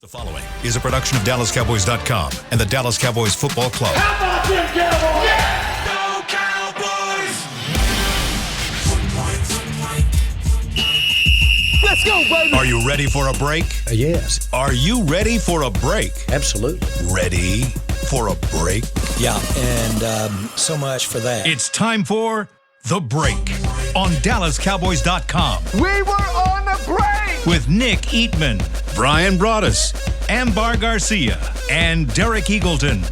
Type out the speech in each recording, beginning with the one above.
The following is a production of DallasCowboys.com and the Dallas Cowboys Football Club. How about them Cowboys? Yeah! Go Cowboys! Let's go, baby! Are you ready for a break? Yes. Are you ready for a break? Absolutely. Ready for a break? Yeah, and so much for that. It's time for The Break on DallasCowboys.com We were on the break! with Nick Eatman, Brian Broaddus, Barr Garcia, and Derek Eagleton.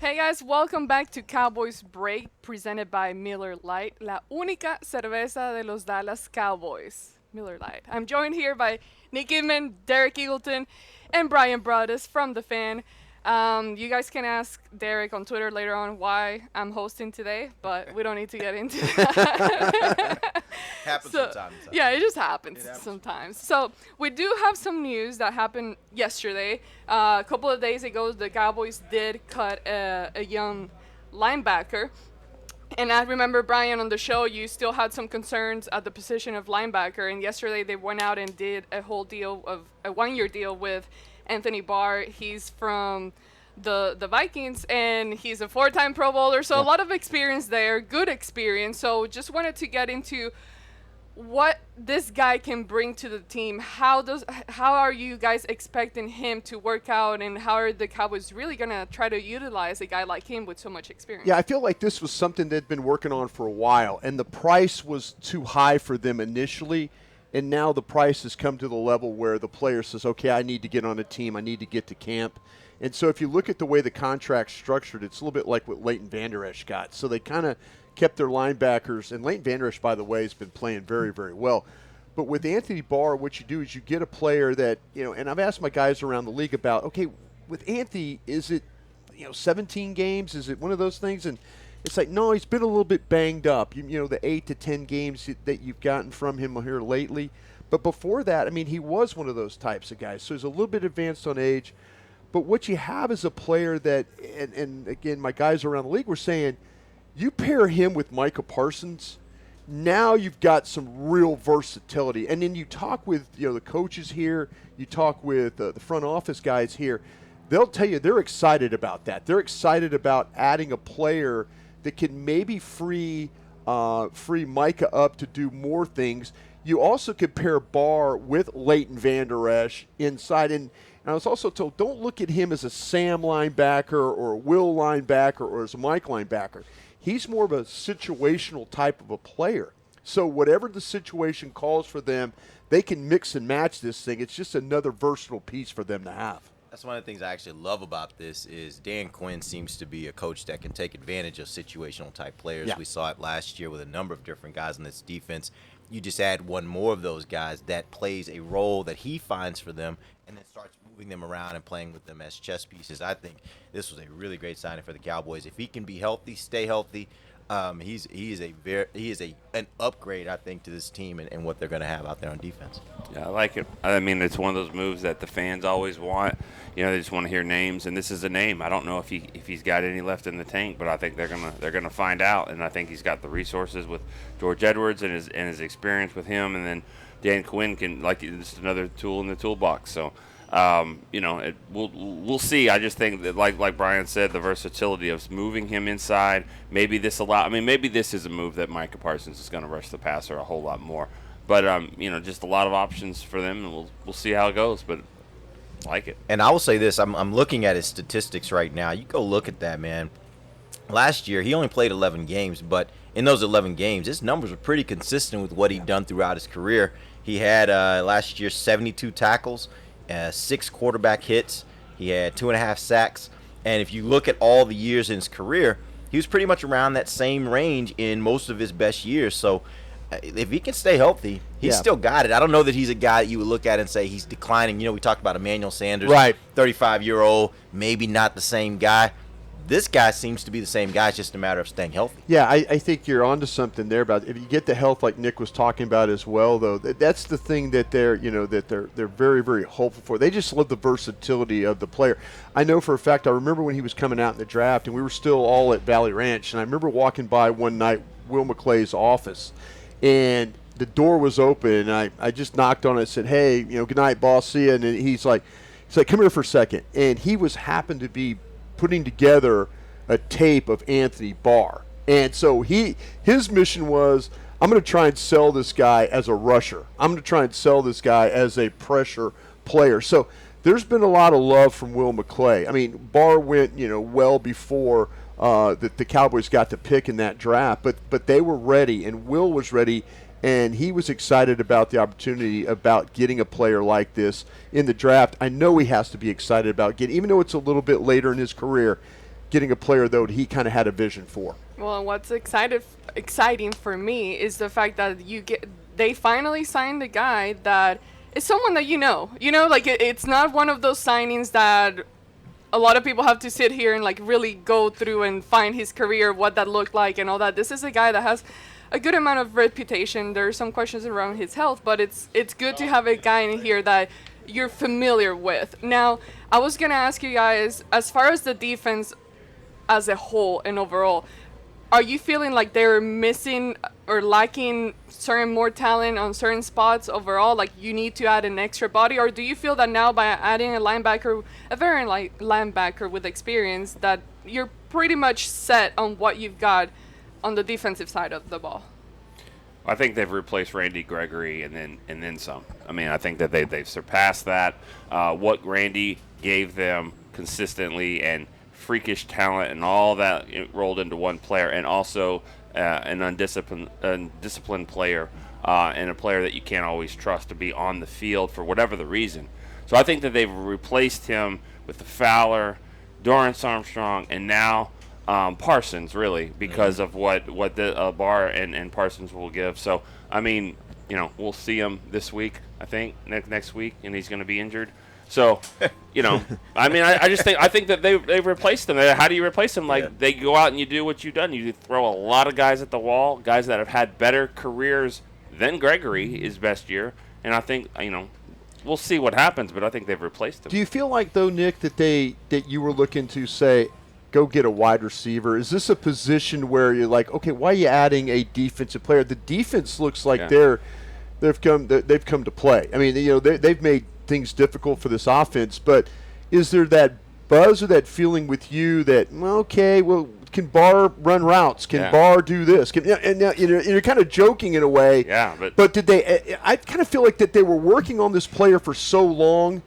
Hey guys, welcome back to Cowboys Break, presented by Miller Lite, la única cerveza de los Dallas Cowboys. Miller Lite. I'm joined here by Nick Eatman, Derek Eagleton, and Brian Broaddus from The Fan. You guys can ask Derek on Twitter later on why I'm hosting today, but we don't need to get into that. Happens So, sometimes. yeah, it just happens sometimes. So we do have some news that happened yesterday. A couple of days ago, the Cowboys did cut a young linebacker. And I remember, Brian, on the show, you still had some concerns at the position of linebacker. And yesterday they went out and did a whole deal of a one-year deal with Anthony Barr. He's from the Vikings, and he's a four-time Pro Bowler. So a lot of experience there, good experience. So just wanted to get into what this guy can bring to the team. How are you guys expecting him to work out, and how are the Cowboys really going to try to utilize a guy like him with so much experience? Yeah, I feel like this was something they'd been working on for a while, and the price was too high for them initially, and now the price has come to the level where the player says, okay, I need to get on a team, I need to get to camp. And so if you look at the way the contract's structured, it's a little bit like what Leighton Vander Esch got. So they kind of kept their linebackers, and Leighton Vander Esch, by the way, has been playing very, very well. But with Anthony Barr, what you do is you get a player that, and I've asked my guys around the league about, okay, with Anthony, is it, 17 games? Is it one of those things? And it's like, no, he's been a little bit banged up, the 8 to 10 games that you've gotten from him here lately. But before that, he was one of those types of guys. So he's a little bit advanced on age. But what you have is a player that, and again, my guys around the league were saying, you pair him with Micah Parsons, now you've got some real versatility. And then you talk with the coaches here, you talk with the front office guys here, they'll tell you they're excited about that. They're excited about adding a player that can maybe free Micah up to do more things. You also compare Barr with Leighton Vander Esch inside. And I was also told, don't look at him as a Sam linebacker or a Will linebacker or as a Mike linebacker. He's more of a situational type of a player. So whatever the situation calls for them, they can mix and match this thing. It's just another versatile piece for them to have. That's one of the things I actually love about this is Dan Quinn seems to be a coach that can take advantage of situational type players. Yeah. We saw it last year with a number of different guys in this defense. You just add one more of those guys that plays a role that he finds for them and then starts moving them around and playing with them as chess pieces. I think this was a really great signing for the Cowboys. If he can be healthy, stay healthy, he is an upgrade, I think, to this team and what they're going to have out there on defense. Yeah, I like it. It's one of those moves that the fans always want. They just want to hear names, and this is a name. I don't know if he's got any left in the tank, but I think they're gonna find out. And I think he's got the resources with George Edwards and his experience with him, and then Dan Quinn can just another tool in the toolbox. So. We'll see. I just think that, like Brian said, the versatility of moving him inside. Maybe this is a move that Micah Parsons is going to rush the passer a whole lot more. But just a lot of options for them, and we'll see how it goes. But I like it. And I will say this: I'm looking at his statistics right now. You go look at that, man. Last year he only played 11 games, but in those 11 games, his numbers were pretty consistent with what he'd done throughout his career. He had last year 72 tackles. 6 quarterback hits. He had 2.5 sacks. And if you look at all the years in his career, he was pretty much around that same range in most of his best years. So if he can stay healthy, he's still got it. I don't know that he's a guy that you would look at and say he's declining. We talked about Emmanuel Sanders, right? 35-year-old, maybe not the same guy. This guy seems to be the same guy. It's just a matter of staying healthy. Yeah, I think you're onto something there about if you get the health like Nick was talking about as well, though. That's the thing that they're very, very hopeful for. They just love the versatility of the player. I know for a fact. I remember when he was coming out in the draft, and we were still all at Valley Ranch, and I remember walking by one night Will McClay's office, and the door was open, and I just knocked on it and said, hey, good night, boss, see ya. And he's like, come here for a second. And he happened to be putting together a tape of Anthony Barr. And so his mission was, I'm going to try and sell this guy as a rusher. I'm going to try and sell this guy as a pressure player. So there's been a lot of love from Will McClay. I mean, Barr went, well before the Cowboys got to pick in that draft, but they were ready, and Will was ready, and he was excited about the opportunity about getting a player like this in the draft. I know he has to be excited about getting, even though it's a little bit later in his career, getting a player, though, he kind of had a vision for. Well, and what's exciting for me is the fact that they finally signed a guy that is someone that like it's not one of those signings that a lot of people have to sit here and like really go through and find his career, what that looked like and all that. This is a guy that has a good amount of reputation. There are some questions around his health, but it's good to have a guy in here that you're familiar with. Now, I was going to ask you guys, as far as the defense as a whole and overall, are you feeling like they're missing or lacking certain more talent on certain spots overall? Like you need to add an extra body, or do you feel that now by adding a linebacker, a veteran linebacker with experience, that you're pretty much set on what you've got on the defensive side of the ball? I think they've replaced Randy Gregory and then some. I mean, I think that they've surpassed that. What Randy gave them consistently and freakish talent and all that rolled into one player, and also an undisciplined player and a player that you can't always trust to be on the field for whatever the reason. So I think that they've replaced him with the Fowler, Dorrance Armstrong, and now Parsons, really, because of what the Barr and Parsons will give. So, I mean, we'll see him this week, I think, next week, and he's going to be injured. So, I mean, I think that they've replaced them. How do you replace them? Like, they go out and you do what you've done. You throw a lot of guys at the wall, guys that have had better careers than Gregory his best year. And I think, we'll see what happens, but I think they've replaced them. Do you feel like, though, Nick, that you were looking to say, go get a wide receiver? Is this a position where you're like, okay, why are you adding a defensive player? The defense looks like they've come to play. I mean, they've made things difficult for this offense, but is there that buzz or that feeling with you that, can Barr run routes? Can Barr do this? And now, you're kind of joking in a way. Yeah, but did they? I kind of feel like that they were working on this player for so long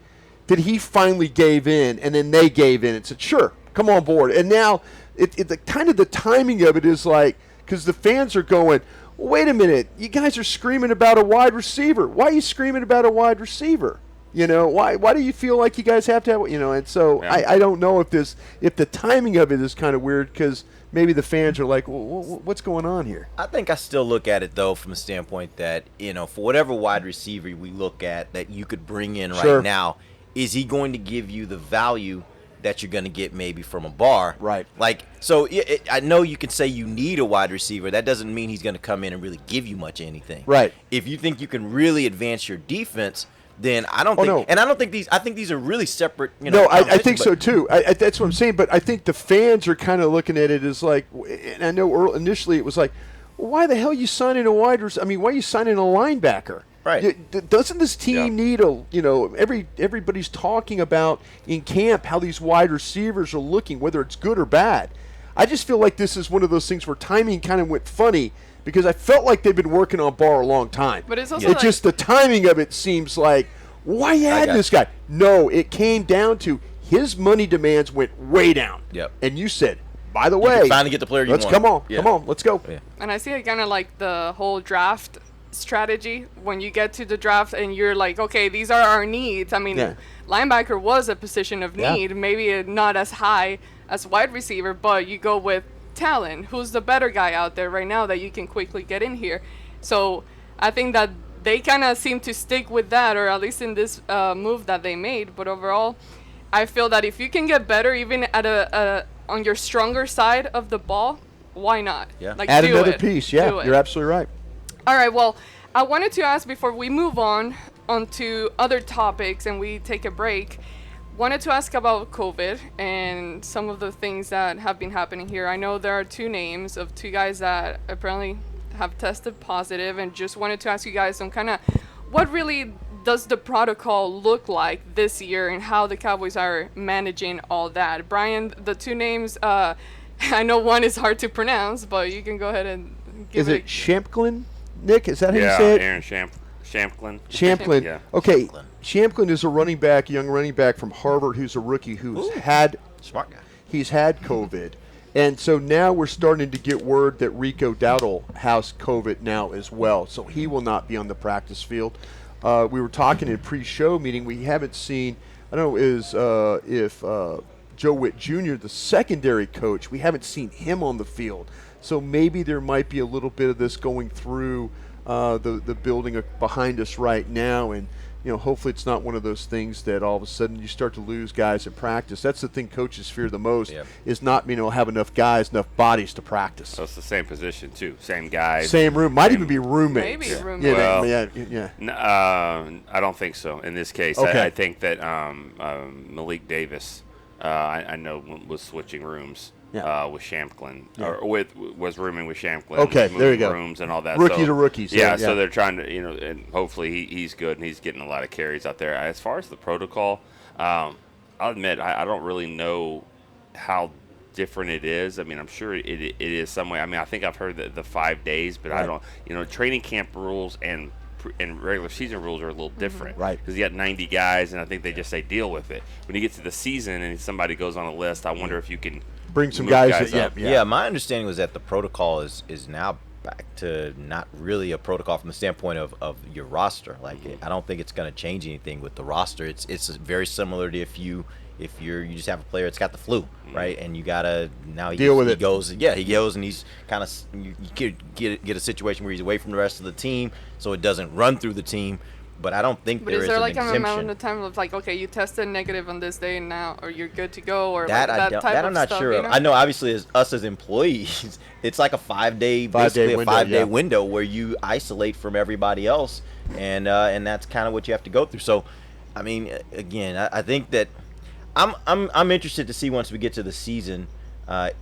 that he finally gave in, and then they gave in and said, "Sure, come on board." And now, the timing of it is like, because the fans are going, "Wait a minute, you guys are screaming about a wide receiver. Why are you screaming about a wide receiver? Why do you feel like you guys have to have, and so I don't know if the timing of it is kind of weird, because maybe the fans are like, well, what's going on here? I think I still look at it, though, from a standpoint that, for whatever wide receiver we look at that you could bring in right now, is he going to give you the value that you're going to get maybe from a Barr? Right. Like, so I know you can say you need a wide receiver. That doesn't mean he's going to come in and really give you much of anything. Right. If you think you can really advance your defense, then I don't think, no. And I don't think I think these are really separate. No, I think so too. That's what I'm saying. But I think the fans are kind of looking at it as like, and I know initially it was like, well, why the hell are you signing a wide receiver? I mean, why are you signing a linebacker? Right. Doesn't this team need everybody's talking about in camp how these wide receivers are looking, whether it's good or bad. I just feel like this is one of those things where timing kind of went funny, because I felt like they've been working on Barr a long time. But it's also just the timing of it seems like, why you add this guy? No, it came down to his money demands went way down. Yep. And you said, by the way, finally get the player you want. Come on, let's go. Yeah. And I see it kind of like the whole draft strategy. When you get to the draft and you're like, okay, these are our needs. I mean, linebacker was a position of need, maybe not as high as wide receiver, but you go with talent. Who's the better guy out there right now that you can quickly get in here? So I think that they kind of seem to stick with that, or at least in this move that they made. But overall, I feel that if you can get better, even at on your stronger side of the ball, why not? Yeah. Like, Add do another it. piece. Do Yeah, it. you're absolutely right. All right, well, I wanted to ask before we move onto other topics and we take a break, wanted to ask about COVID and some of the things that have been happening here. I know there are two names of two guys that apparently have tested positive, and just wanted to ask you guys on kind of what really does the protocol look like this year and how the Cowboys are managing all that. Brian, the two names, I know one is hard to pronounce, but you can go ahead and give it Shamklin? Nick, is that how you say it? Aaron Shamklin. Shamklin. Yeah. Okay, Shamklin is a running back, young running back from Harvard who's a rookie who's had Smart guy. He's had COVID. And so now we're starting to get word that Rico Dowdle has COVID now as well. So he will not be on the practice field. We were talking in pre-show meeting. We haven't seen, I don't know, if Joe Witt Jr., the secondary coach, we haven't seen him on the field. So maybe there might be a little bit of this going through the building behind us right now. And, hopefully it's not one of those things that all of a sudden you start to lose guys in practice. That's the thing coaches fear the most is not being able to have enough guys, enough bodies to practice. So it's the same position, too. Same guys. Same room. Might even be roommates. Maybe roommates. I don't think so in this case. Okay. I think that Malik Davis, I know, was switching rooms. With Shamklin, or was rooming with Shamklin. Okay, there you go. Rooms and all that. Rookie to rookies. Yeah, so they're trying to, and hopefully he's good and he's getting a lot of carries out there. As far as the protocol, I'll admit I don't really know how different it is. I mean, I'm sure it is some way. I mean, I think I've heard the 5 days, but I don't. Training camp rules and regular season rules are a little different, right? Because you got 90 guys, and I think they just say deal with it. When you get to the season and somebody goes on a list, I wonder if you can bring some guys up. Yeah, my understanding was that the protocol is now back to not really a protocol from the standpoint of your roster. Like, I don't think it's going to change anything with the roster. It's very similar to if you just have a player that's got the flu, right? And you gotta deal with it. He goes and he's kind of you get a situation where he's away from the rest of the team, so it doesn't run through the team. But I don't think But there is there an like an exemption. amount of time of like, okay, you tested negative on this day and now, or you're good to go, or that like that type I'm of not stuff, sure of. I know obviously as us as employees, it's like a 5 day, basically a 5 day window where you isolate from everybody else, and that's kind of what you have to go through. So, I mean, again, I think that I'm interested to see once we get to the season.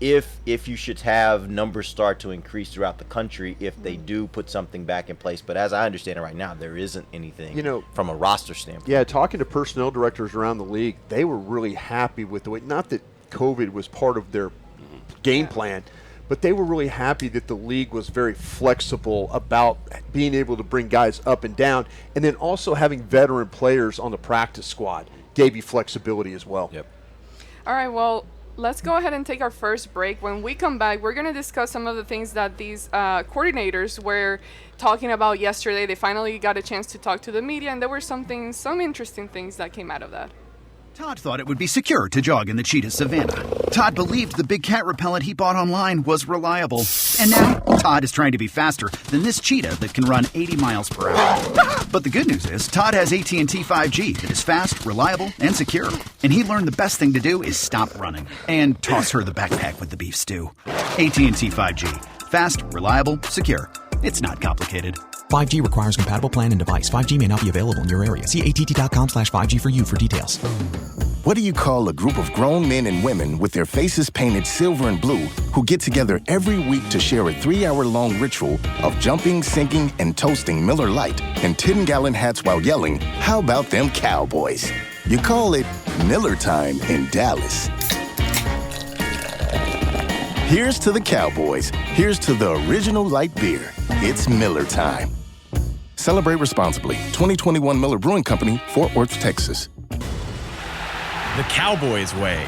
If you should have numbers start to increase throughout the country if they do put something back in place. But as I understand it right now, there isn't anything from a roster standpoint. Yeah, talking to personnel directors around the league, they were really happy with the way, not that COVID was part of their game plan, but they were really happy that the league was very flexible about being able to bring guys up and down, and then also having veteran players on the practice squad gave you flexibility as well. Yep. All right, well, let's go ahead and take our first break. When we come back, we're going to discuss some of the things that these coordinators were talking about yesterday. They finally got a chance to talk to the media, and there were some interesting things that came out of that. Todd thought it would be secure to jog in the cheetah savanna. Todd believed the big cat repellent he bought online was reliable. And now, Todd is trying to be faster than this cheetah that can run 80 miles per hour. But the good news is, Todd has AT&T 5G that is fast, reliable, and secure. And he learned the best thing to do is stop running and toss her the backpack with the beef stew. AT&T 5G. Fast, reliable, secure. It's not complicated. 5G requires compatible plan and device. 5G may not be available in your area. See att.com/5G for you for details. What do you call a group of grown men and women with their faces painted silver and blue who get together every week to share a 3-hour-long ritual of jumping, singing, and toasting Miller Lite in 10-gallon hats while yelling, "How about them Cowboys?" You call it Miller Time in Dallas. Here's to the Cowboys. Here's to the original light beer. It's Miller Time. Celebrate responsibly. 2021 Miller Brewing Company, Fort Worth, Texas. The Cowboys way,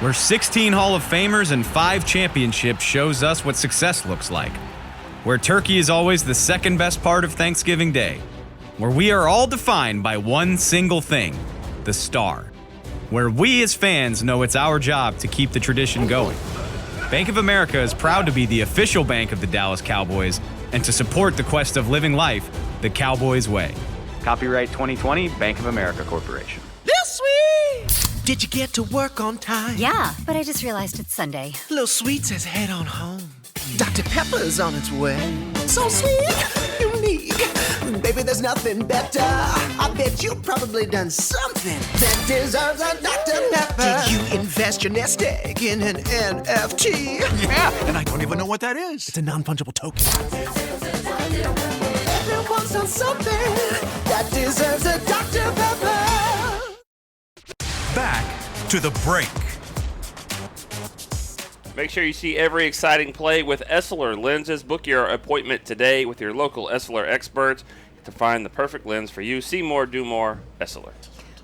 where 16 Hall of Famers and 5 championships shows us what success looks like. Where turkey is always the second best part of Thanksgiving Day. Where we are all defined by one single thing, the star. Where we as fans know it's our job to keep the tradition going. Bank of America is proud to be the official bank of the Dallas Cowboys and to support the quest of living life the Cowboys way. Copyright 2020, Bank of America Corporation. Little Sweet! Did you get to work on time? Yeah, but I just realized it's Sunday. Little Sweet says head on home. Dr. Pepper's on its way. So sweet, you technique. Baby, there's nothing better. I bet you've probably done something that deserves a Dr. Pepper. Did you invest your nest egg in an NFT? Yeah, and I don't even know what that is. It's a non-fungible token. Everyone's done something that deserves a Dr. Pepper. Back to the break. Make sure you see every exciting play with Essilor lenses. Book your appointment today with your local Essilor experts to find the perfect lens for you. See more, do more, Essilor.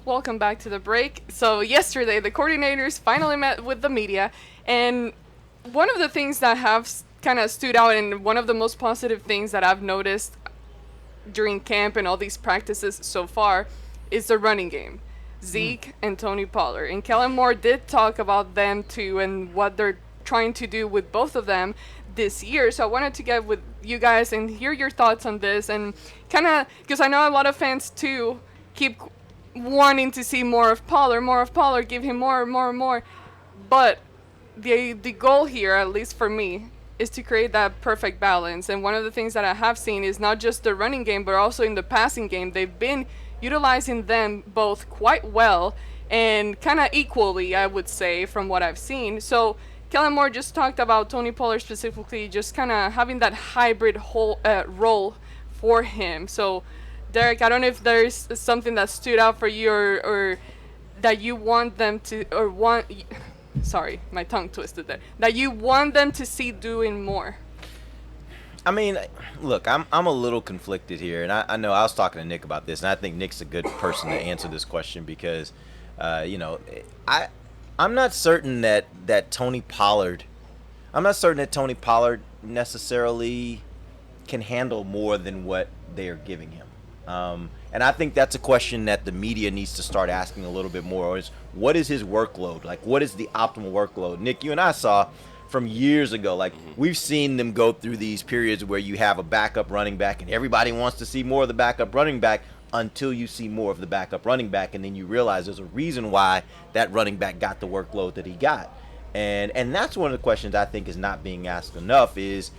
Welcome back to the break. So yesterday, the coordinators finally met with the media, and one of the things that have kind of stood out, and one of the most positive things that I've noticed during camp and all these practices so far is the running game. Zeke and Tony Pollard. And Kellen Moore did talk about them too and what they're trying to do with both of them this year. So I wanted to get with you guys and hear your thoughts on this, and kind of, because I know a lot of fans too keep wanting to see more of Pollard, give him more. But the goal here, at least for me, is to create that perfect balance. And one of the things that I have seen is not just the running game, but also in the passing game. They've been utilizing them both quite well and kind of equally, I would say, from what I've seen. So Kellen Moore just talked about Tony Pollard specifically, just kind of having that hybrid role for him. So, Derek, I don't know if there's something that stood out for you or that you want them to, or want, sorry, my tongue twisted there, that you want them to see doing more. I mean, look, I'm a little conflicted here, and I know I was talking to Nick about this, and I think Nick's a good person to answer this question because, I'm not certain that Tony Pollard necessarily can handle more than what they are giving him. And I think that's a question that the media needs to start asking a little bit more, is what is his workload? Like, what is the optimal workload? Nick, you and I saw from years ago, like, we've seen them go through these periods where you have a backup running back and everybody wants to see more of the backup running back until you see more of the backup running back, and then you realize there's a reason why that running back got the workload that he got. And that's one of the questions I think is not being asked enough is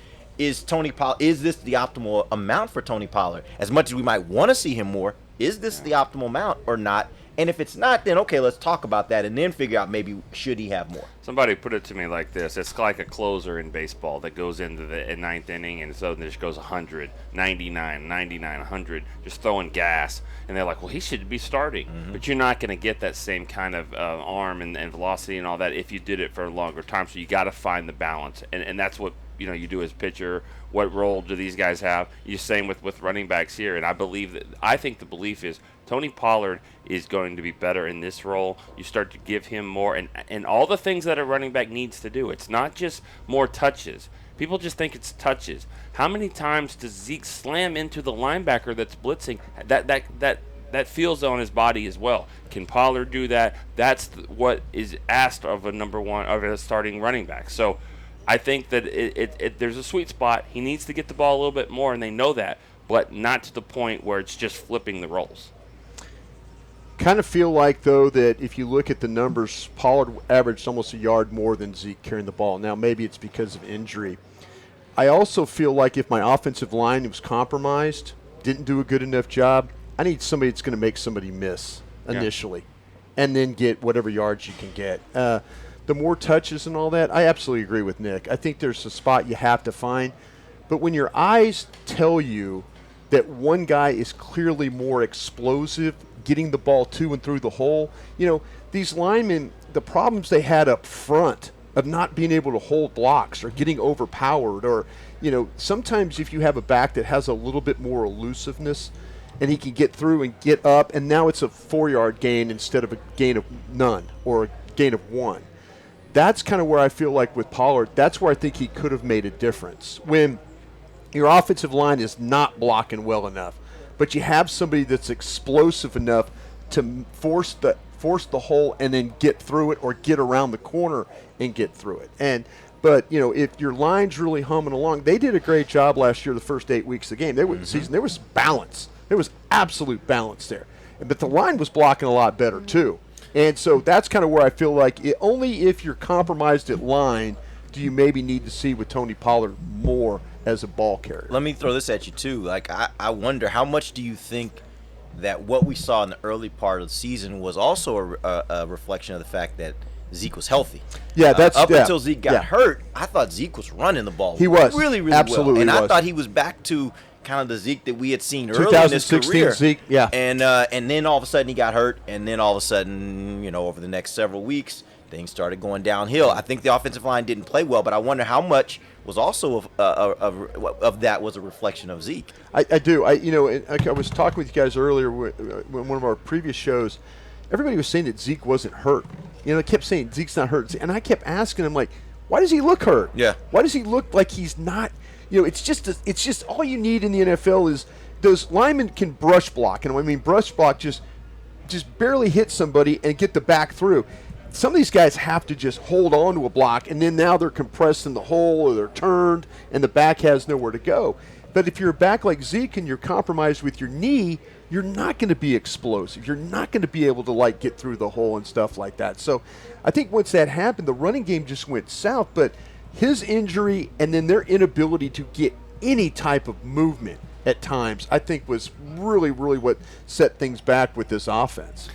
Tony Pollard, is this the optimal amount for Tony Pollard? As much as we might want to see him more, is this the optimal amount or not? And if it's not, then okay, let's talk about that and then figure out maybe should he have more. Somebody put it to me like this. It's like a closer in baseball that goes into the ninth inning, and so just goes 100, 99, 100, just throwing gas. And they're like, well, he should be starting. Mm-hmm. But you're not going to get that same kind of arm and velocity and all that if you did it for a longer time. So you got to find the balance. And that's what you do as pitcher. What role do these guys have? You're same with running backs here. And I think the belief is Tony Pollard is going to be better in this role. You start to give him more and all the things that a running back needs to do. It's not just more touches. People just think it's touches. How many times does Zeke slam into the linebacker that's blitzing? That feels on his body as well. Can Pollard do that? That's what is asked of a starting running back. So I think that there's a sweet spot. He needs to get the ball a little bit more, and they know that, but not to the point where it's just flipping the roles. Kind of feel like, though, that if you look at the numbers, Pollard averaged almost a yard more than Zeke carrying the ball. Now, maybe it's because of injury. I also feel like if my offensive line was compromised, didn't do a good enough job, I need somebody that's going to make somebody miss initially and then get whatever yards you can get. The more touches and all that, I absolutely agree with Nick. I think there's a spot you have to find. But when your eyes tell you that one guy is clearly more explosive, getting the ball to and through the hole, these linemen, the problems they had up front of not being able to hold blocks or getting overpowered, or, sometimes if you have a back that has a little bit more elusiveness and he can get through and get up, and now it's a 4-yard gain instead of a gain of none or a gain of 1. That's kind of where I feel like with Pollard, that's where I think he could have made a difference. When your offensive line is not blocking well enough, but you have somebody that's explosive enough to force the hole and then get through it, or get around the corner and get through it. But if your line's really humming along, they did a great job last year. The first 8 weeks of the game, the season, there was balance. There was absolute balance there. But the line was blocking a lot better too. And so that's kind of where I feel like only if you're compromised at line do you maybe need to see with Tony Pollard more as a ball carrier. Let me throw this at you too. Like I wonder how much do you think that what we saw in the early part of the season was also a reflection of the fact that Zeke was healthy. Yeah, that's until Zeke got hurt. I thought Zeke was running the ball. He was really absolutely well, and was. I thought he was back to kind of the Zeke that we had seen early in his 2016 career. Zeke, yeah. And then all of a sudden he got hurt, and then all of a sudden, over the next several weeks, things started going downhill. I think the offensive line didn't play well, but I wonder how much was also of that was a reflection of Zeke. I do. I was talking with you guys earlier when one of our previous shows. Everybody was saying that Zeke wasn't hurt. They kept saying Zeke's not hurt, and I kept asking him, like, why does he look hurt? Yeah. Why does he look like he's not? It's just all you need in the NFL is those linemen can brush block, and when I mean brush block, just barely hit somebody and get the back through. Some of these guys have to just hold on to a block, and then now they're compressed in the hole or they're turned, and the back has nowhere to go. But if you're a back like Zeke and you're compromised with your knee, you're not going to be explosive. You're not going to be able to get through the hole and stuff like that. So I think once that happened, the running game just went south. But his injury and then their inability to get any type of movement at times, I think was really, really what set things back with this offense.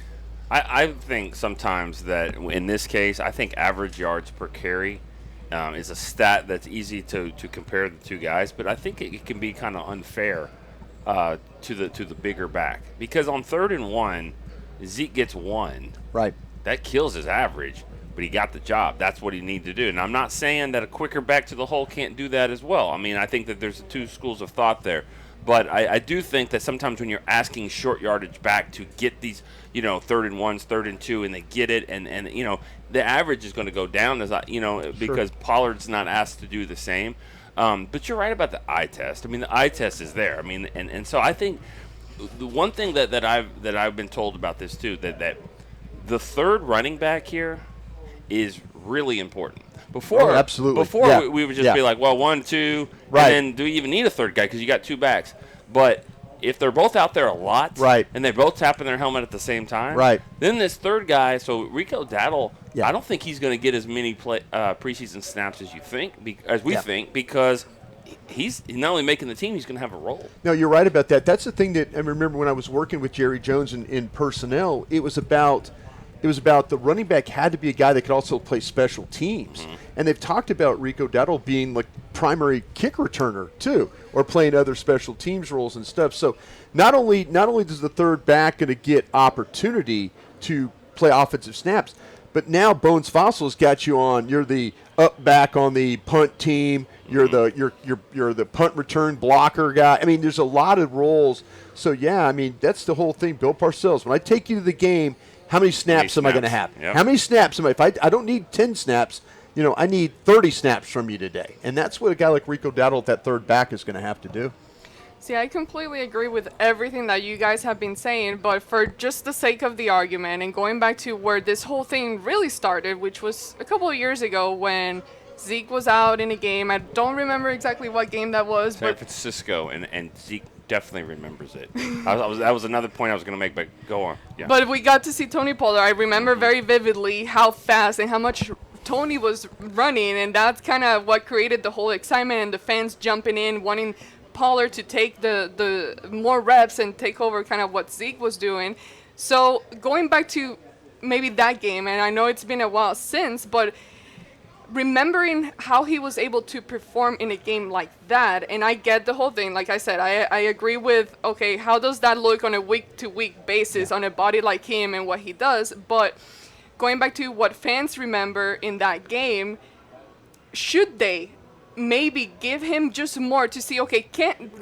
I think sometimes that in this case, I think average yards per carry is a stat that's easy to compare the two guys, but I think it can be kind of unfair to the bigger back, because on 3rd and 1, Zeke gets 1. Right. That kills his average, but he got the job. That's what he needed to do. And I'm not saying that a quicker back to the hole can't do that as well. I mean, I think that there's two schools of thought there. But I do think that sometimes when you're asking short yardage back to get these, 3rd and 1s, 3rd and 2, and they get it, and the average is going to go down, because Pollard's not asked to do the same. But you're right about the eye test. I mean, the eye test is there. I mean, and so I think the one thing that I've been told about this too, that the third running back here is really important. Before, absolutely. Before we would just be like, well, 1, 2, right. And then do you even need a third guy because you got two backs? But if they're both out there a lot, right, and they're both tapping their helmet at the same time, right, then this third guy, so Rico Dowdle, I don't think he's going to get as many preseason snaps as we think, because he's not only making the team, he's going to have a role. No, you're right about that. That's the thing that I remember when I was working with Jerry Jones in personnel. It was about the running back had to be a guy that could also play special teams. Mm-hmm. And they've talked about Rico Dowdle being like primary kick returner too, or playing other special teams roles and stuff. So not only does the third back going to get opportunity to play offensive snaps, but now Bones Fossil's got you on. You're the up back on the punt team. You're you're the punt return blocker guy. I mean, there's a lot of roles. So yeah, I mean that's the whole thing. Bill Parcells, when I take you to the game, how many snaps am I going to have? Yep. How many snaps am I? If I don't need 10 snaps, I need 30 snaps from you today. And that's what a guy like Rico Dowdle at that third back is going to have to do. See, I completely agree with everything that you guys have been saying, but for just the sake of the argument and going back to where this whole thing really started, which was a couple of years ago when Zeke was out in a game. I don't remember exactly what game that was. San Francisco, and Zeke definitely remembers it. That was another point I was going to make, but go on. Yeah. But we got to see Tony Pollard. I remember very vividly how fast and how much Tony was running, and that's kind of what created the whole excitement and the fans jumping in, wanting Pollard to take the more reps and take over kind of what Zeke was doing. So going back to maybe that game, and I know it's been a while since, but remembering how he was able to perform in a game like that, and I get the whole thing. Like I said, I agree with, okay, how does that look on a week-to-week basis on a body like him and what he does? But going back to what fans remember in that game, should they maybe give him just more to see, okay,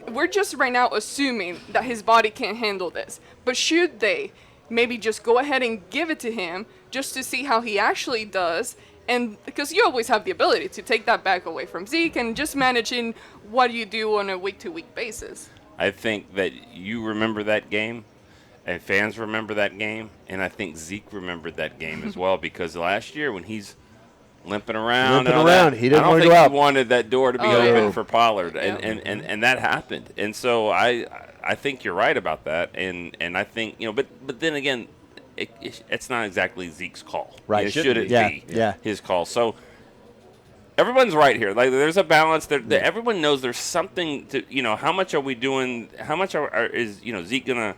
we're just right now assuming that his body can't handle this, but should they maybe just go ahead and give it to him just to see how he actually does? And because you always have the ability to take that back away from Zeke and just managing what you do on a week-to-week basis. I think that you remember that game, and fans remember that game, and I think Zeke remembered that game as well, because last year when he's limping around, he didn't want to go out. I don't think he wanted that door to be open for Pollard, and that happened. And so I think you're right about that, and I think, but then again, it's not exactly Zeke's call. Right. Should it be his call? So everyone's right here. Like, there's a balance. Everyone knows there's something to, how much are we doing? How much is Zeke gonna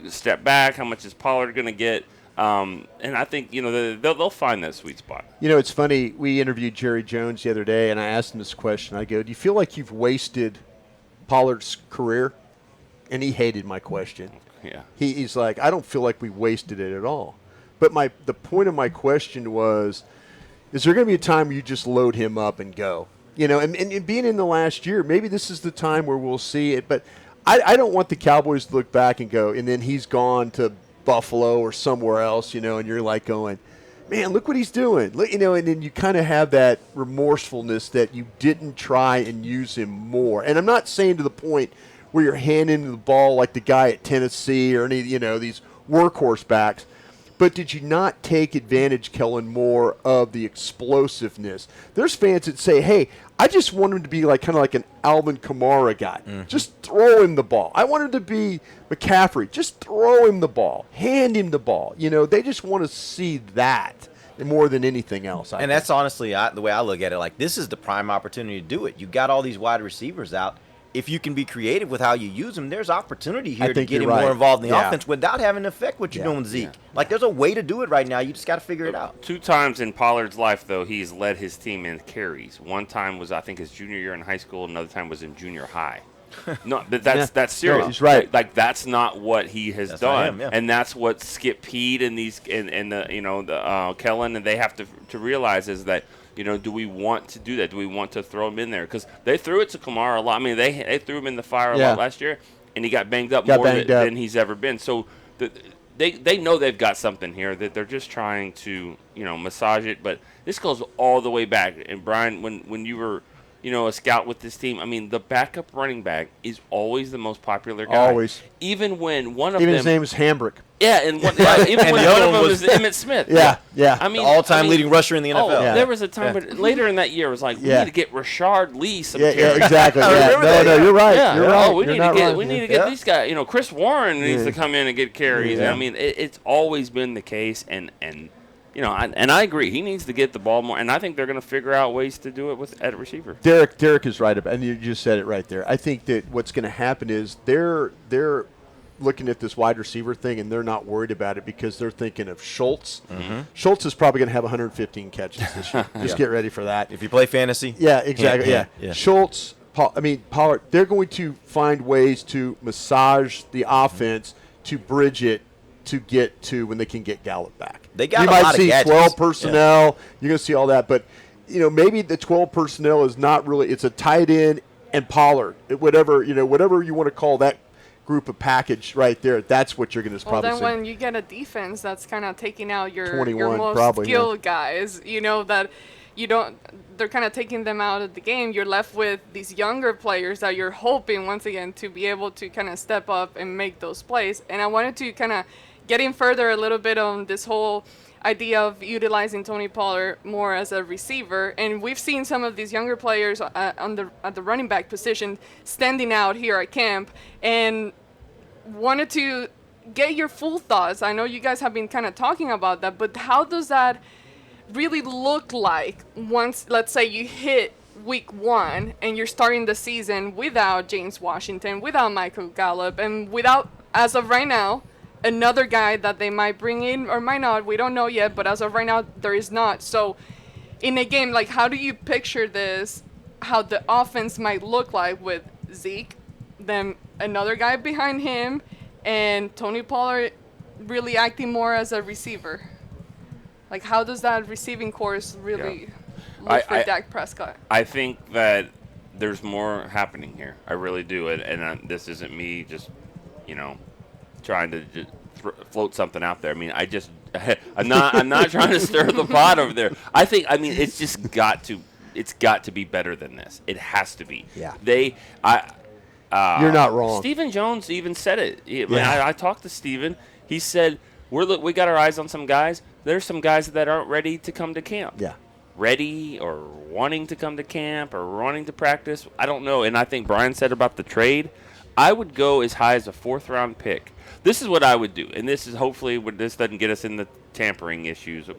step back? How much is Pollard gonna get? And I think they'll find that sweet spot. It's funny. We interviewed Jerry Jones the other day, and I asked him this question. I go, "Do you feel like you've wasted Pollard's career?" And he hated my question. Yeah. He's like, "I don't feel like we wasted it at all." But the point of my question was, is there going to be a time where you just load him up and go? And being in the last year, maybe this is the time where we'll see it. But I don't want the Cowboys to look back and go, and then he's gone to Buffalo or somewhere else, and you're like going, man, look what he's doing. And then you kind of have that remorsefulness that you didn't try and use him more. And I'm not saying to the point where you're handing the ball like the guy at Tennessee or any, these workhorse backs. But did you not take advantage, Kellen, more of the explosiveness? There's fans that say, hey, I just want him to be kind of like an Alvin Kamara guy. Mm-hmm. Just throw him the ball. I want him to be McCaffrey. Just throw him the ball. Hand him the ball. They just want to see that more than anything else. And that's honestly the way I look at it. Like, this is the prime opportunity to do it. You got all these wide receivers out. If you can be creative with how you use them, there's opportunity here to get him more involved in the offense without having to affect what you're doing with Zeke. Like, there's a way to do it right now. You just got to figure it out. 2 times in Pollard's life, though, he's led his team in carries. One time was, I think, his junior year in high school. Another time was in junior high. No, but that's serious. No, he's right. Like, that's not what he has done, and that's what Skip Pete and the Kellen and they have to realize is that. Do we want to do that? Do we want to throw him in there? Because they threw it to Kamara a lot. I mean, they threw him in the fire a lot last year, and he got banged up more than he's ever been. So they know they've got something here that they're just trying to massage it. But this goes all the way back. And Brian, when you were a scout with this team, I mean, the backup running back is always the most popular guy. Always. Even when one of them. Even his name is Hambrick. Yeah, and even when one of them was Emmitt Smith. Yeah. I mean, the all-time leading rusher in the NFL. There was a time, but later in that year, it was like we need to get Rashard Lee some carries. Yeah, exactly. No, you're right. Yeah. You're right. We need to get these guys. Chris Warren needs to come in and get carries. Yeah. I mean, it's always been the case, and I agree. He needs to get the ball more, and I think they're going to figure out ways to do it at receiver. Derek is right about, and you just said it right there. I think that what's going to happen is they're looking at this wide receiver thing, and they're not worried about it because they're thinking of Schultz. Mm-hmm. Schultz is probably going to have 115 catches this year. Just get ready for that. If you play fantasy. Yeah, exactly. Yeah. Schultz, Pollard, they're going to find ways to massage the offense to bridge it to get to when they can get Gallup back. They got you a might lot see of 12 personnel. Yeah. You're going to see all that. But, maybe the 12 personnel is not really – it's a tight end and Pollard. Whatever you want to call that group of package right there, that's what you're going to probably see. Well, then when you get a defense that's kind of taking out your most probably, skilled guys, that you don't – they're kind of taking them out of the game. You're left with these younger players that you're hoping, once again, to be able to kind of step up and make those plays. And I wanted to kind of get in further a little bit on this whole idea of utilizing Tony Pollard more as a receiver. And we've seen some of these younger players at the running back position standing out here at camp, and wanted to get your full thoughts. I know you guys have been kind of talking about that, but how does that really look like once, let's say, you hit week 1 and you're starting the season without James Washington, without Michael Gallup, and without, as of right now, another guy that they might bring in or might not. We don't know yet, but as of right now, there is not. So in a game, how do you picture this, how the offense might look like with Zeke, then another guy behind him, and Tony Pollard really acting more as a receiver? How does that receiving course really look for Dak Prescott? I think that there's more happening here. I really do. And this isn't me just, trying to just float something out there. I mean, I'm not trying to stir the pot over there. It's just got to be better than this. It has to be. Yeah. You're not wrong. Stephen Jones even said it. I talked to Stephen. He said, we got our eyes on some guys. There's some guys that aren't ready to come to camp. Yeah. Ready or wanting to come to camp or wanting to practice. I don't know. And I think Brian said about the trade. I would go as high as a 4th-round pick. This is what I would do, and this is hopefully what this doesn't get us in the tampering issues.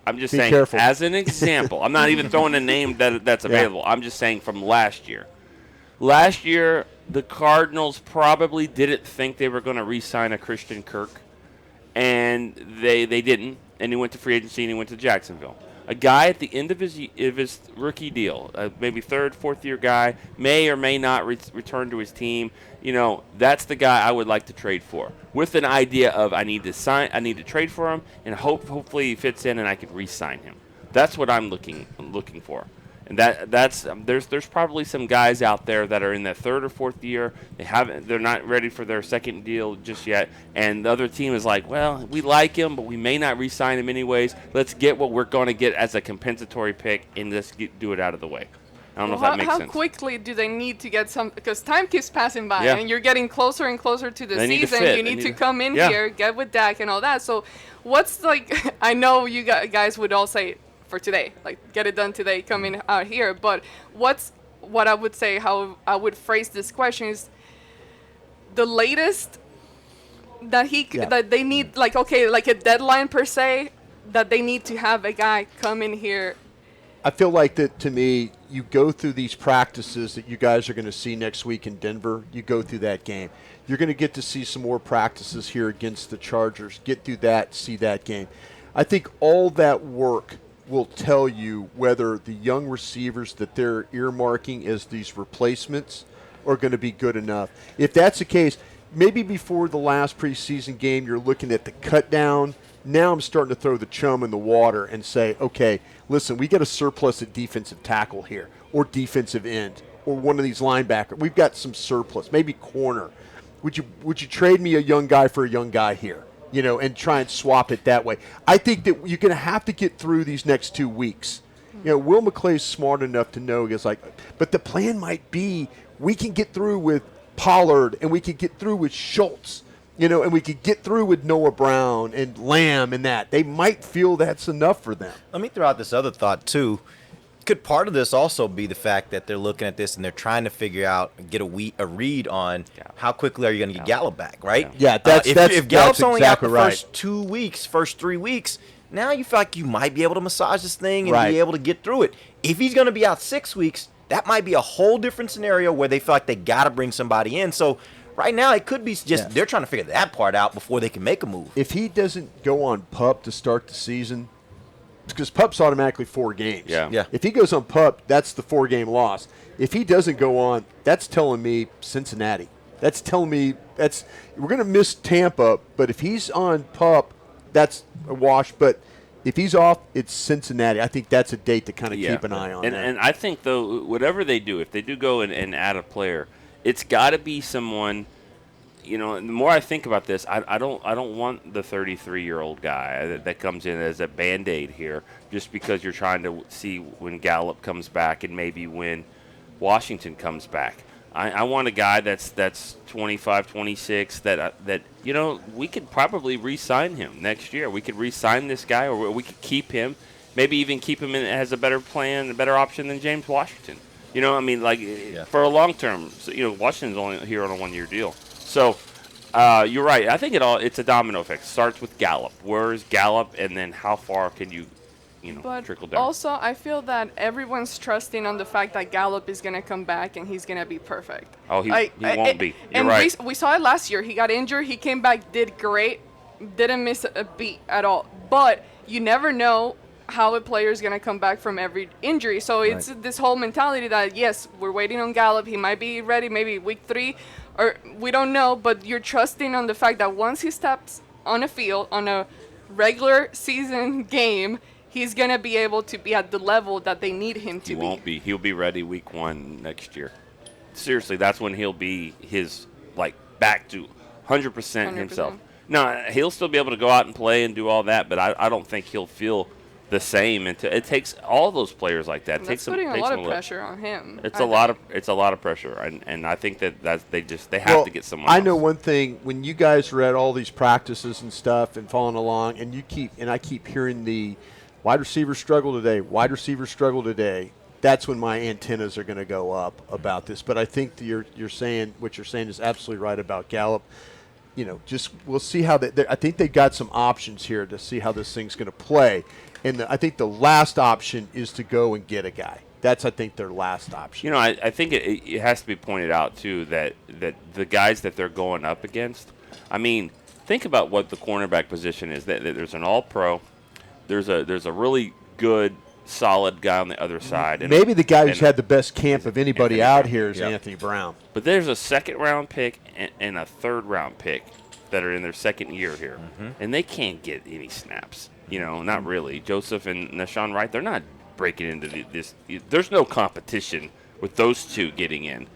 I'm just saying, careful. as an example, I'm not even throwing a name that's available. I'm just saying from last year. Last year, the Cardinals probably didn't think they were going to re-sign a Christian Kirk, and they didn't, and he went to free agency and he went to Jacksonville. A guy at the end of his rookie deal, maybe 3rd, 4th-year guy, may or may not return to his team. That's the guy I would like to trade for, with an idea of I need to trade for him, and hopefully he fits in and I can re-sign him. That's what I'm looking for. And there's probably some guys out there that are in their 3rd or 4th year. They're not ready for their 2nd deal just yet. And the other team is like, well, we like him, but we may not re-sign him anyways. Let's get what we're going to get as a compensatory pick, and let's do it out of the way. I don't know if that makes sense. How quickly do they need to get some? Because time keeps passing by, and you're getting closer and closer to the season. You need to come in here, get with Dak and all that. So what's I know you guys would all say, for today, get it done today, coming out here. But what I would say, how I would phrase this question is the latest that that they need, like a deadline per se, that they need to have a guy come in here. I feel like that, to me, you go through these practices that you guys are going to see next week in Denver. You go through that game. You're going to get to see some more practices here against the Chargers. Get through that, see that game. I think all that work will tell you whether the young receivers that they're earmarking as these replacements are going to be good enough. If that's the case, maybe before the last preseason game you're looking at the cut down. Now I'm starting to throw the chum in the water and say, okay, listen, we got a surplus at defensive tackle here, or defensive end, or one of these linebackers. We've got some surplus, maybe corner. Would you trade me a young guy for a young guy here? And try and swap it that way. I think that you're going to have to get through these next 2 weeks. Will McClay's smart enough to know, but the plan might be we can get through with Pollard, and we can get through with Schultz, and we could get through with Noah Brown and Lamb and that. They might feel that's enough for them. Let me throw out this other thought, too. Could part of this also be the fact that they're looking at this and they're trying to figure out, get a read on how quickly are you going to get Gallup back, right? Yeah, if Gallup's only exactly out the first 2 weeks, first 3 weeks, now you feel like you might be able to massage this thing and be able to get through it. If he's going to be out 6 weeks, that might be a whole different scenario where they feel like they got to bring somebody in. So right now it could be just they're trying to figure that part out before they can make a move. If he doesn't go on PUP to start the season, because PUP's automatically 4 games. Yeah. If he goes on PUP, that's the 4-game loss. If he doesn't go on, that's telling me Cincinnati. That's telling me we're going to miss Tampa, but if he's on PUP, that's a wash. But if he's off, it's Cincinnati. I think that's a date to kind of keep an eye on. And I think, though, whatever they do, if they do go and add a player, it's got to be someone. The more I think about this, I don't want the 33-year-old guy that comes in as a Band-Aid here just because you're trying to see when Gallup comes back and maybe when Washington comes back. I want a guy that's 25, 26 that we could probably re-sign him next year. We could re-sign this guy, or we could keep him, maybe even keep him as a better plan, a better option than James Washington. For a long term. So, Washington's only here on a 1-year deal. So you're right. I think it's a domino effect. It starts with Gallup. Where's Gallup, and then how far can you trickle down? Also, I feel that everyone's trusting on the fact that Gallup is going to come back and he's going to be perfect. Oh, he won't be. You're and right. We saw it last year. He got injured. He came back, did great, didn't miss a beat at all. But you never know how a player is going to come back from every injury. So it's this whole mentality that, yes, we're waiting on Gallup. He might be ready maybe week 3. Or we don't know, but you're trusting on the fact that once he steps on a field, on a regular season game, he's going to be able to be at the level that they need him to be. He won't be. He'll be ready week 1 next year. Seriously, that's when he'll be back to 100% himself. No, he'll still be able to go out and play and do all that, but I don't think he'll feel the same. It takes all those players like that. That's putting a lot of pressure on him. It's a lot of pressure, and I think that they have to get someone else. I know one thing: when you guys are at all these practices and stuff and following along, and I keep hearing the wide receiver struggle today. that's when my antennas are going to go up about this. But I think you're saying what you're saying is absolutely right about Gallup. Just we'll see how I think they've got some options here to see how this thing's going to play. And I think the last option is to go and get a guy. That's, I think, their last option. I think it has to be pointed out, too, that the guys that they're going up against, I mean, think about what the cornerback position is. That there's an all-pro. There's a really good, solid guy on the other side. And maybe the guy who's had the best camp of anybody out here is Anthony Brown. But there's a second-round pick and a third-round pick that are in their second year here, and they can't get any snaps. Not really. Joseph and Nashawn Wright, they're not breaking into this. There's no competition with those two getting in.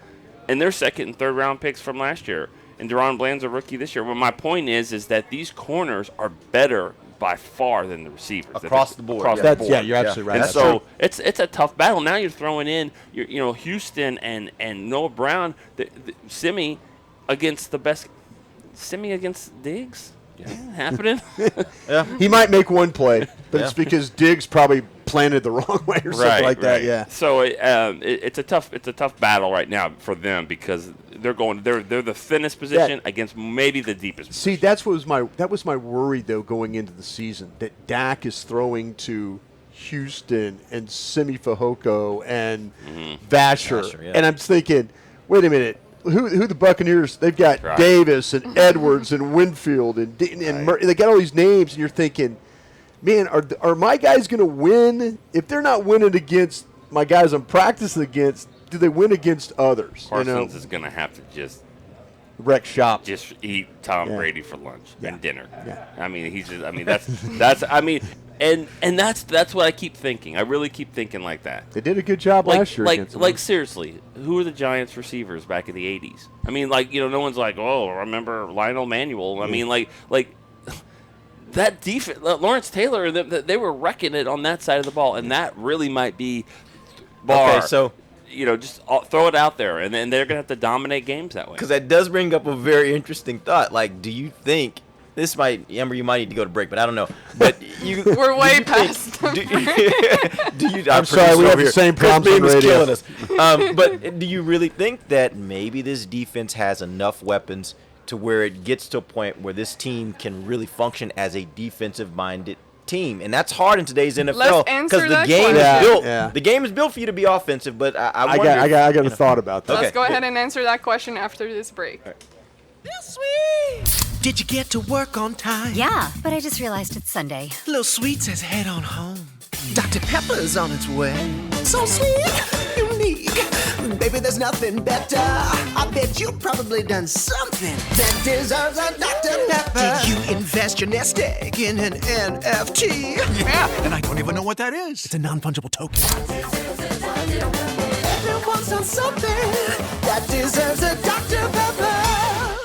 And they're second and third round picks from last year. And Deron Bland's a rookie this year. Well, my point is that these corners are better by far than the receivers. Across the board. Yeah, you're absolutely right. And That's so true. it's a tough battle. Now you're throwing in Houston and Noah Brown, Simi against the best. Simi against Diggs? Happening? He might make one play, but it's because Diggs probably planted the wrong way or something like that. Yeah. So it's a tough battle right now for them because they're the thinnest position against maybe the deepest position. See, that was my worry though going into the season, that Dak is throwing to Houston and Simi Fehoko and Vasher, and I'm thinking, wait a minute. Who the Buccaneers? They've got Davis and Edwards and Winfield and they got all these names, and you're thinking, man, are my guys going to win? If they're not winning against my guys I'm practicing against, do they win against others? Parsons is going to have to just wreck shop, just eat Tom Brady for lunch and dinner. Yeah. I mean, that's I mean. And that's what I keep thinking. I really keep thinking like that. They did a good job last year. Seriously, who were the Giants receivers back in the 80s? I mean, no one's like, oh, remember Lionel Manuel? I mean, like that defense, Lawrence Taylor, they were wrecking it on that side of the ball, and that really might be Barr. Okay, so just throw it out there, and then they're gonna have to dominate games that way. Because that does bring up a very interesting thought. Like, do you think? This might, Amber, you might need to go to break, but I don't know. But we're way past. I'm sorry, we have the same problems on radio. Killing us. But do you really think that maybe this defense has enough weapons to where it gets to a point where this team can really function as a defensive-minded team? And that's hard in today's NFL because the game is built. Yeah. The game is built for you to be offensive. But I wonder. I got a thought about that. Let's go ahead and answer that question after this break. Sweet. Did you get to work on time? Yeah, but I just realized it's Sunday. Little Sweet says head on home. Dr. Pepper's on its way. So sweet, unique. Baby, there's nothing better. I bet you've probably done something that deserves a Dr. Pepper. Did you invest your nest egg in an NFT? Yeah, and I don't even know what that is. It's a non-fungible token. Everyone's done something that deserves a Dr. Pepper.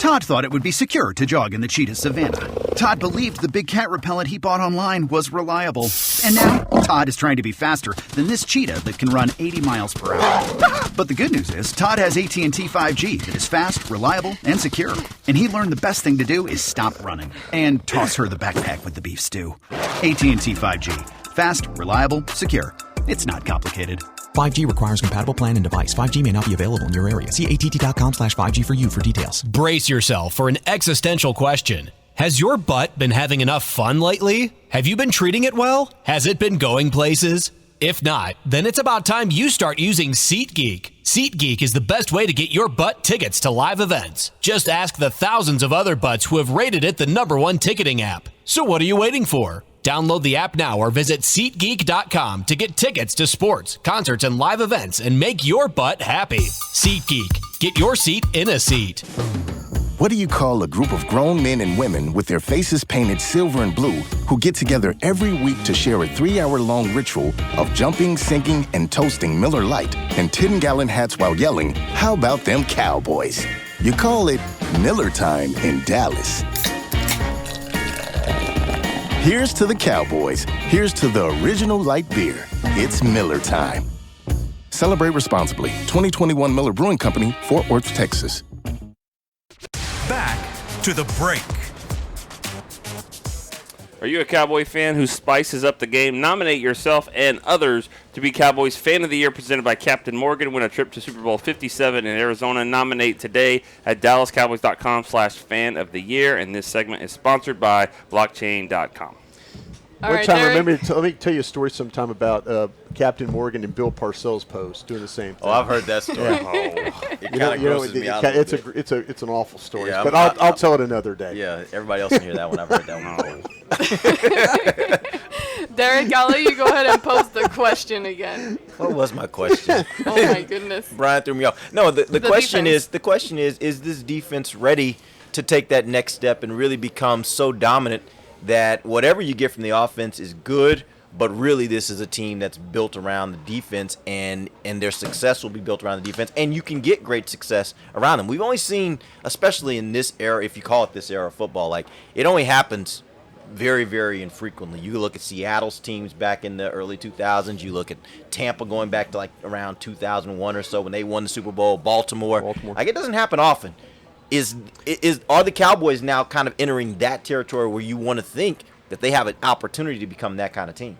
Todd thought it would be secure to jog in the cheetah savanna. Todd believed the big cat repellent he bought online was reliable. And now, Todd is trying to be faster than this cheetah that can run 80 miles per hour. But the good news is, Todd has AT&T 5G that is fast, reliable, and secure. And he learned the best thing to do is stop running and toss her the backpack with the beef stew. AT&T 5G. Fast, reliable, secure. It's not complicated. 5G requires compatible plan and device. 5G may not be available in your area. See att.com/5G for you for details. Brace yourself for an existential question. Has your butt been having enough fun lately? Have you been treating it well? Has it been going places? If not, then it's about time you start using SeatGeek. SeatGeek is the best way to get your butt tickets to live events. Just ask the thousands of other butts who have rated it the #1 ticketing app. So what are you waiting for? Download the app now or visit SeatGeek.com to get tickets to sports, concerts, and live events and make your butt happy. SeatGeek. Get your seat in a seat. What do you call a group of grown men and women with their faces painted silver and blue who get together every week to share a 3-hour-long ritual of jumping, singing, and toasting Miller Lite and 10-gallon hats while yelling, "How about them Cowboys?" You call it Miller Time in Dallas. Here's to the Cowboys. Here's to the original light beer. It's Miller Time. Celebrate responsibly. 2021 Miller Brewing Company, Fort Worth, Texas. Back to the break. Are you a Cowboy fan who spices up the game? Nominate yourself and others to be Cowboys Fan of the Year presented by Captain Morgan. Win a trip to Super Bowl 57 in Arizona. Nominate today at DallasCowboys.com/fan of the year. And this segment is sponsored by blockchain.com. One time, let me tell you a story sometime about Captain Morgan and Bill Parcells' post doing the same thing. Oh, I've heard that story. It kind of grosses me out a little bit. It's an awful story, Yeah, but I'll tell it another day. Yeah, everybody else can hear that one. I've heard that one. Derek, I'll let you go ahead and pose the question again. What was my question? Oh my goodness. Brian threw me off. No, the question is this defense ready to take that next step and really become so dominant that whatever you get from the offense is good, but really this is a team that's built around the defense, and their success will be built around the defense, and you can get great success around them. We've only seen, especially in this era, if you call it this era of football, like it only happens very, very infrequently. You look at Seattle's teams back in the early 2000s. You look at Tampa going back to like around 2001 or so when they won the Super Bowl. Baltimore. Like it doesn't happen often. Are the Cowboys now kind of entering that territory where you want to think that they have an opportunity to become that kind of team?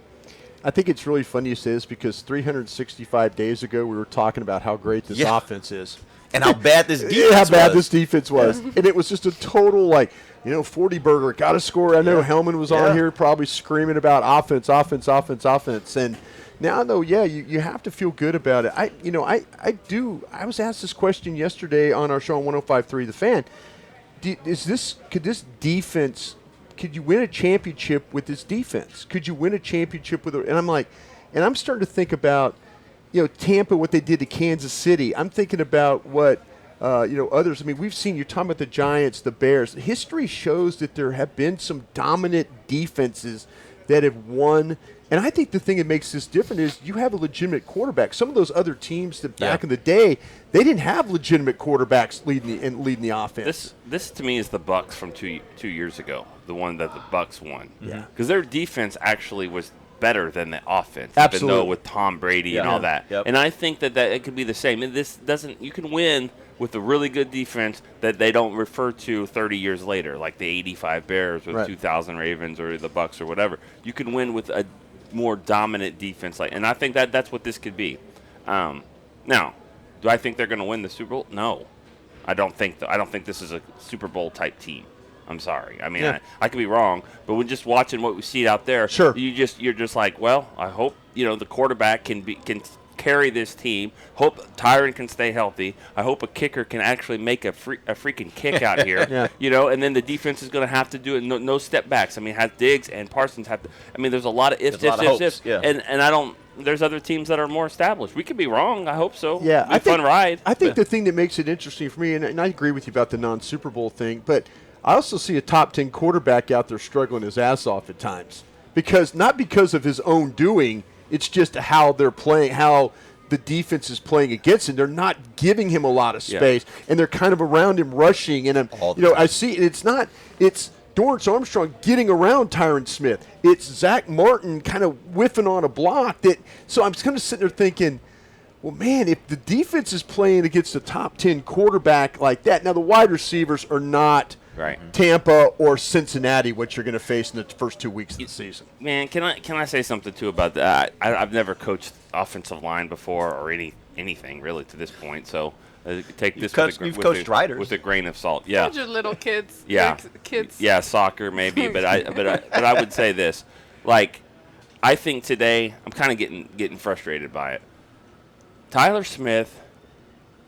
I think it's really funny you say this because 365 days ago we were talking about how great this offense is. And how bad this defense was. And it was just a total 40 burger, got to score. I know Hellman was on here probably screaming about offense. And now, though, you have to feel good about it. I do. I was asked this question yesterday on our show on 105.3 The Fan. Could you win a championship with this defense? Could you win a championship with it? And I'm like, and I'm starting to think about, Tampa, what they did to Kansas City. I'm thinking about what, others. I mean, we've seen, you're talking about the Giants, the Bears. History shows that there have been some dominant defenses that have won. And I think the thing that makes this different is you have a legitimate quarterback. Some of those other teams that back in the day, they didn't have legitimate quarterbacks leading the offense. This to me is the Bucks from two years ago, the one that the Bucks won. Yeah. Because their defense actually was better than the offense, Absolutely. even though with Tom Brady and all that. Yep. And I think that it could be the same. And this doesn't. You can win with a really good defense that they don't refer to 30 years later, like the '85 Bears or the 2000 Ravens or the Bucks or whatever. You can win with a more dominant defense, and I think that's what this could be. Now, do I think they're going to win the Super Bowl? No, I don't think. I don't think this is a Super Bowl type team. I'm sorry. I mean, I could be wrong, but we're just watching what we see out there. Sure. You're just like, well, I hope the quarterback can carry this team. Hope Tyron can stay healthy. I hope a kicker can actually make a freaking kick out here. And then the defense is going to have to do it. No step backs. I mean, Diggs and Parsons have to. I mean, there's a lot of ifs. Yeah. And I don't. There's other teams that are more established. We could be wrong. I hope so. Yeah, It'll be a fun ride. I think the thing that makes it interesting for me, and I agree with you about the non-Super Bowl thing, but I also see a top 10 quarterback out there struggling his ass off at times. Not because of his own doing, it's just how they're playing, how the defense is playing against him. They're not giving him a lot of space, and they're kind of around him rushing. And I see it's Dorrance Armstrong getting around Tyron Smith. It's Zach Martin kind of whiffing on a block. So I'm just kind of sitting there thinking, well, man, if the defense is playing against a top 10 quarterback like that, now the wide receivers are not Tampa or Cincinnati, what you're going to face in the first 2 weeks of the season. Man, can I say something too about that? I've never coached offensive line before or anything really to this point, so take this You've coached riders with a grain of salt. Yeah, Those are little kids. Yeah, kids. Yeah, soccer maybe, but I would say this. Like, I think today I'm kind of getting frustrated by it. Tyler Smith.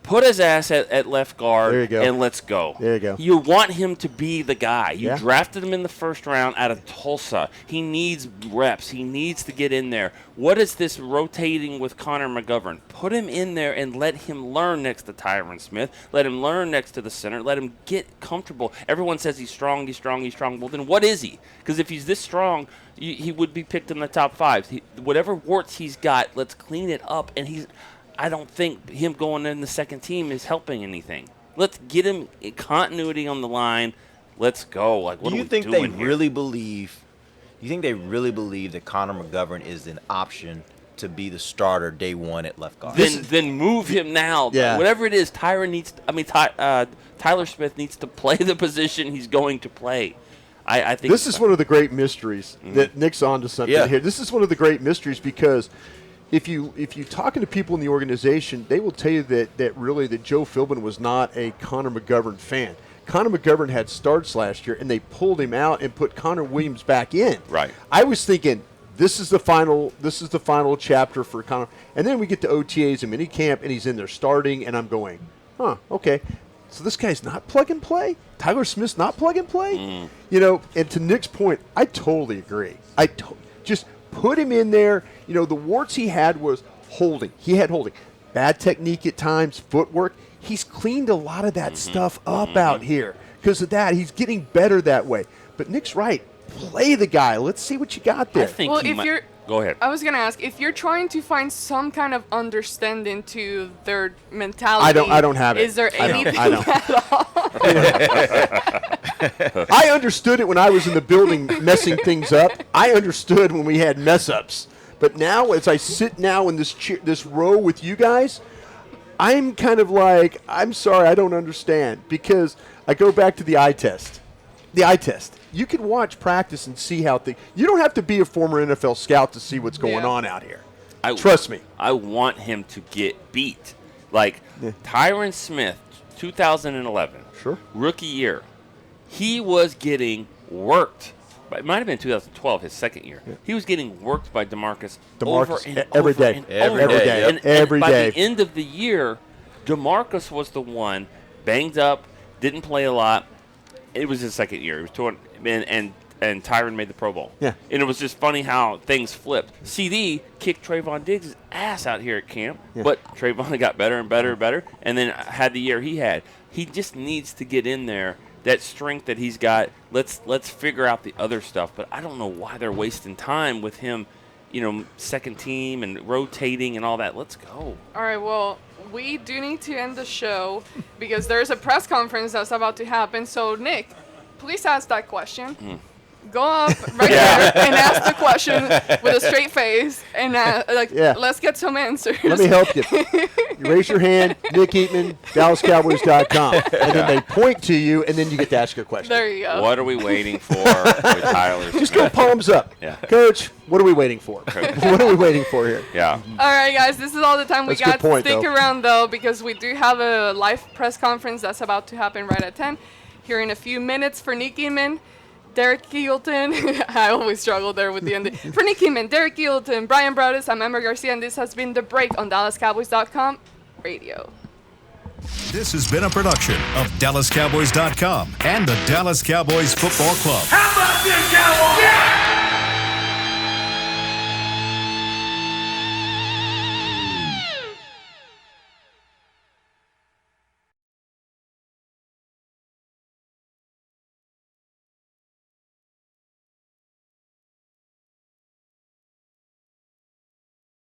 Put his ass at left guard and let's go. There you go. You want him to be the guy. You drafted him in the first round out of Tulsa. He needs reps. He needs to get in there. What is this rotating with Connor McGovern? Put him in there and let him learn next to Tyron Smith. Let him learn next to the center. Let him get comfortable. Everyone says he's strong. Well, then what is he? Because if he's this strong, he would be picked in the top 5. Whatever warts he's got, let's clean it up. And I don't think him going in the second team is helping anything. Let's get him continuity on the line. Let's go. Like, what do you are we think doing they here? really believe? You think they really believe that Connor McGovern is an option to be the starter day one at left guard? Then move him now. Yeah. Whatever it is, Tyler Smith needs to play the position he's going to play. I think this is one of the great mysteries that Nick's onto something here. This is one of the great mysteries because if you talking to people in the organization, they will tell you that Joe Philbin was not a Connor McGovern fan. Connor McGovern had starts last year, and they pulled him out and put Connor Williams back in. Right. I was thinking this is the final chapter for Connor, and then we get to OTAs and minicamp, and he's in there starting, and I'm going, okay. So this guy's not plug and play? Tyler Smith's not plug and play? And to Nick's point, I totally agree. Just put him in there. The warts he had was holding. He had holding. Bad technique at times, footwork. He's cleaned a lot of that stuff up out here. Because of that, he's getting better that way. But Nick's right. Play the guy. Let's see what you got there. I think Go ahead. I was going to ask, if you're trying to find some kind of understanding to their mentality, I don't have it. Is there anything I don't. at all? I understood it when I was in the building messing things up. I understood when we had mess-ups. But now, as I sit now in this row with you guys, I'm kind of like, I'm sorry, I don't understand. Because I go back to the eye test. The eye test. You can watch practice and see how things. You don't have to be a former NFL scout to see what's going on out here. Trust me. I want him to get beat. Like Tyron Smith, 2011, rookie year, he was getting worked. It might have been 2012, his second year. Yeah. He was getting worked by DeMarcus over and every over day. and Every over. day. And by the end of the year, DeMarcus was the one banged up, didn't play a lot. It was his second year. He was torn, and Tyron made the Pro Bowl. Yeah. And it was just funny how things flipped. CD kicked Trayvon Diggs' ass out here at camp, but Trayvon got better and better and better, and then had the year he had. He just needs to get in there. That strength that he's got, let's figure out the other stuff. But I don't know why they're wasting time with him, second team and rotating and all that. Let's go. All right, well, we do need to end the show because there's a press conference that's about to happen. So, Nick, please ask that question. Go up right there and ask the question with a straight face and let's get some answers. Let me help you. You raise your hand, Nick Eatman, DallasCowboys.com. And then they point to you, and then you get to ask a question. There you go. What are we waiting for with Tyler Smith? Just go palms up. Yeah. Coach, what are we waiting for? What are we waiting for here? Yeah. All right, guys, this is all the time we got. Point, Stick around, though, because we do have a live press conference that's about to happen right at 10. Here in a few minutes for Nick Eatman. Derek Keelton. I always struggle there with the ending. For Nick Eatman, Derek Keelton, Brian Broaddus, I'm Emma Garcia, and this has been The Break on DallasCowboys.com radio. This has been a production of DallasCowboys.com and the Dallas Cowboys Football Club. How about this, Cowboys? Yeah!